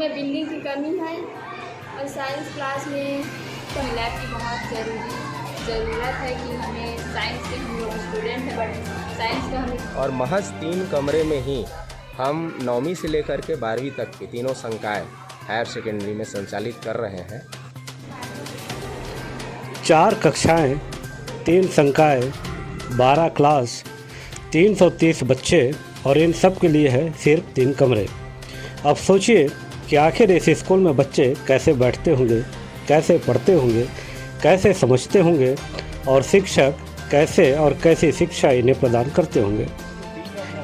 में बिल्डिंग की कमी है और साइंस क्लास में तो लैब की बहुत ज़रूरत है कि हमें साइंस के हम लोग स्टूडेंट हैं बट साइंस का हमें और महज 3 कमरे में ही हम 9वीं से लेकर के 12वीं तक की तीनों संकाय हायर सेकेंडरी में संचालित कर रहे हैं। 4 कक्षाएं, 3 संकाय, 12 क्लास, 330 बच्चे और इन सब के लिए है सिर्फ 3 कमरे। अब सोचिए कि आखिर इस स्कूल में बच्चे कैसे बैठते होंगे, कैसे पढ़ते होंगे, कैसे समझते होंगे और शिक्षक कैसे और कैसी शिक्षा इन्हें प्रदान करते होंगे।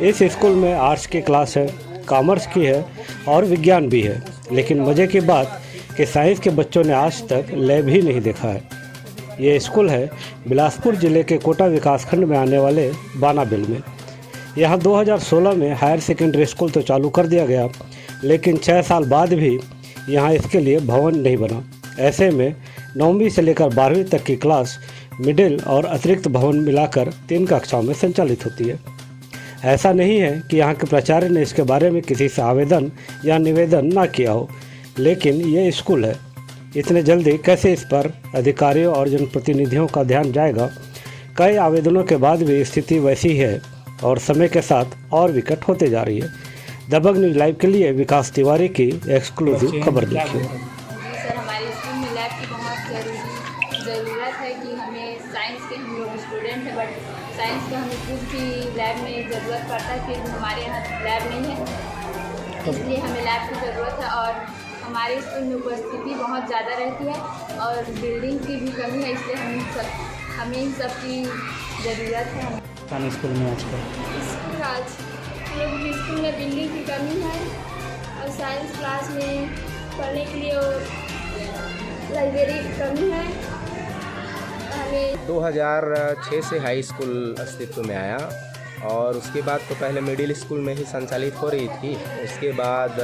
इस स्कूल में आर्ट्स की क्लास है, कॉमर्स की है और विज्ञान भी है, लेकिन मज़े की बात कि साइंस के बच्चों ने आज तक लैब ही नहीं देखा है। ये स्कूल है बिलासपुर ज़िले के कोटा विकासखंड में आने वाले बानाबिल में। यहाँ 2016 में हायर सेकेंडरी स्कूल तो चालू कर दिया गया, लेकिन 6 साल बाद भी यहाँ इसके लिए भवन नहीं बना। ऐसे में 9वीं से लेकर 12वीं तक की क्लास मिडिल और अतिरिक्त भवन मिलाकर 3 कक्षाओं में संचालित होती है। ऐसा नहीं है कि यहाँ के प्राचार्य ने इसके बारे में किसी से आवेदन या निवेदन ना किया हो, लेकिन ये स्कूल है। इतने जल्दी कैसे इस पर अधिकारियों और जनप्रतिनिधियों का ध्यान जाएगा? कई आवेदनों के बाद भी स्थिति वैसी है और समय के साथ और विकट होते जा रही है। दबंग न्यूज़ लाइव के लिए विकास तिवारी की एक्सक्लूसिव खबर देखिए। सर हमारे स्कूल में लैब की बहुत ज़रूरत है कि हमें साइंस के हम लोग स्टूडेंट हैं बट साइंस का हमें कुछ भी लैब में ज़रूरत पड़ता है, फिर हमारे यहाँ लैब नहीं है, इसलिए हमें लैब की ज़रूरत है। और हमारे स्कूल में उपस्थिति बहुत ज़्यादा रहती है और बिल्डिंग की भी कमी है, इसलिए हमें इन सब की ज़रूरत है। स्कूल में स्कूल में बिल्डिंग की कमी है और साइंस क्लास में पढ़ने के लिए लाइब्रेरी की कमी है। हमें 2006 से हाई स्कूल अस्तित्व में आया और उसके बाद तो पहले मिडिल स्कूल में ही संचालित हो रही थी। उसके बाद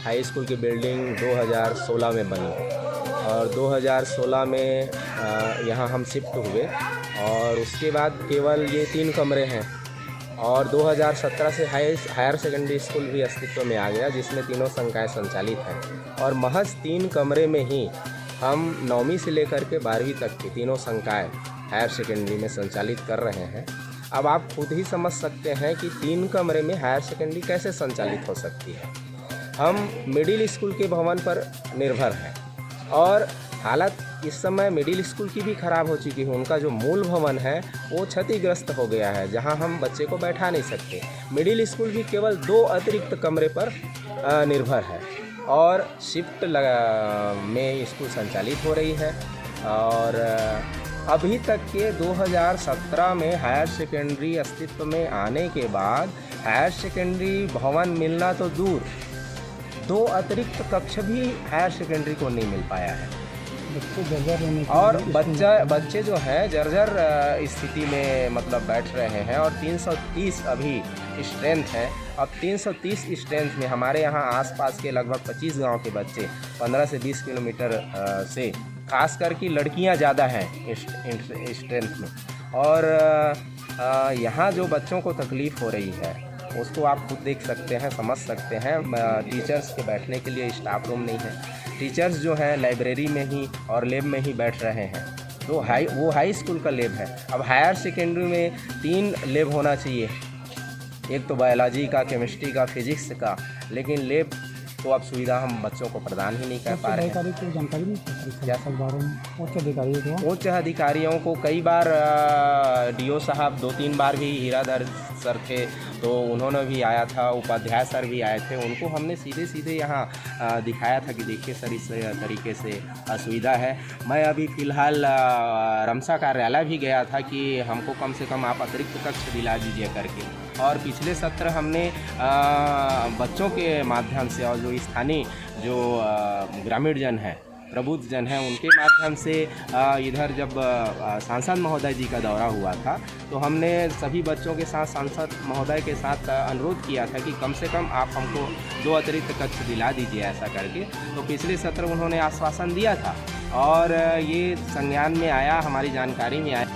हाई स्कूल की बिल्डिंग 2016 में बनी और 2016 में यहाँ हम शिफ्ट हुए और उसके बाद केवल ये 3 कमरे हैं और 2017 से हायर सेकेंडरी स्कूल भी अस्तित्व में आ गया, जिसमें तीनों संकाय संचालित हैं और महज 3 कमरे में ही हम 9वीं से लेकर के 12वीं तक की तीनों संकाय हायर सेकेंडरी में संचालित कर रहे हैं। अब आप खुद ही समझ सकते हैं कि 3 कमरे में हायर सेकेंडरी कैसे संचालित हो सकती है। हम मिडिल स्कूल के भवन पर निर्भर हैं और हालत इस समय मिडिल स्कूल की भी ख़राब हो चुकी है। उनका जो मूल भवन है वो क्षतिग्रस्त हो गया है, जहां हम बच्चे को बैठा नहीं सकते। मिडिल स्कूल भी केवल 2 अतिरिक्त कमरे पर निर्भर है और शिफ्ट में स्कूल संचालित हो रही है। और अभी तक के 2017 में हायर सेकेंडरी अस्तित्व में आने के बाद हायर सेकेंडरी भवन मिलना तो दूर, 2 अतिरिक्त कक्ष भी हायर सेकेंडरी को नहीं मिल पाया है और बच्चे जो हैं जर्जर स्थिति में मतलब बैठ रहे हैं और 330 अभी स्ट्रेंथ है। अब 330 स्ट्रेंथ में हमारे यहाँ आसपास के लगभग 25 गांव के बच्चे 15 से 20 किलोमीटर से, खास करके लड़कियां ज़्यादा हैं स्ट्रेंथ में और यहाँ जो बच्चों को तकलीफ़ हो रही है उसको आप खुद देख सकते हैं, समझ सकते हैं। टीचर्स के बैठने के लिए स्टाफ रूम नहीं है, टीचर्स जो हैं लाइब्रेरी में ही और लैब में ही बैठ रहे हैं। तो वो हाई स्कूल का लैब है। अब हायर सेकेंडरी में 3 लैब होना चाहिए, एक तो बायोलॉजी का, केमिस्ट्री का, फिजिक्स का, लेकिन लैब तो अब सुविधा हम बच्चों को प्रदान ही नहीं कर पा रहे हैं। जानकारी नहीं, उच्च अधिकारियों को कई बार डीओ साहब 2-3 बार भी, हीराधर सर थे तो उन्होंने भी आया था, उपाध्याय सर भी आए थे, उनको हमने सीधे यहाँ दिखाया था कि देखिए सर इस तरीके से असुविधा है। मैं अभी फ़िलहाल रमसा कार्यालय भी गया था कि हमको कम से कम आप अतिरिक्त कक्ष दिला दीजिए करके। और पिछले सत्र हमने बच्चों के माध्यम से और जो स्थानीय जो ग्रामीण जन हैं, प्रबुद्ध जन हैं, उनके माध्यम से इधर जब सांसद महोदय जी का दौरा हुआ था तो हमने सभी बच्चों के साथ सांसद महोदय के साथ अनुरोध किया था कि कम से कम आप हमको 2 अतिरिक्त कक्ष दिला दीजिए ऐसा करके। तो पिछले सत्र उन्होंने आश्वासन दिया था और ये संज्ञान में आया, हमारी जानकारी में आया।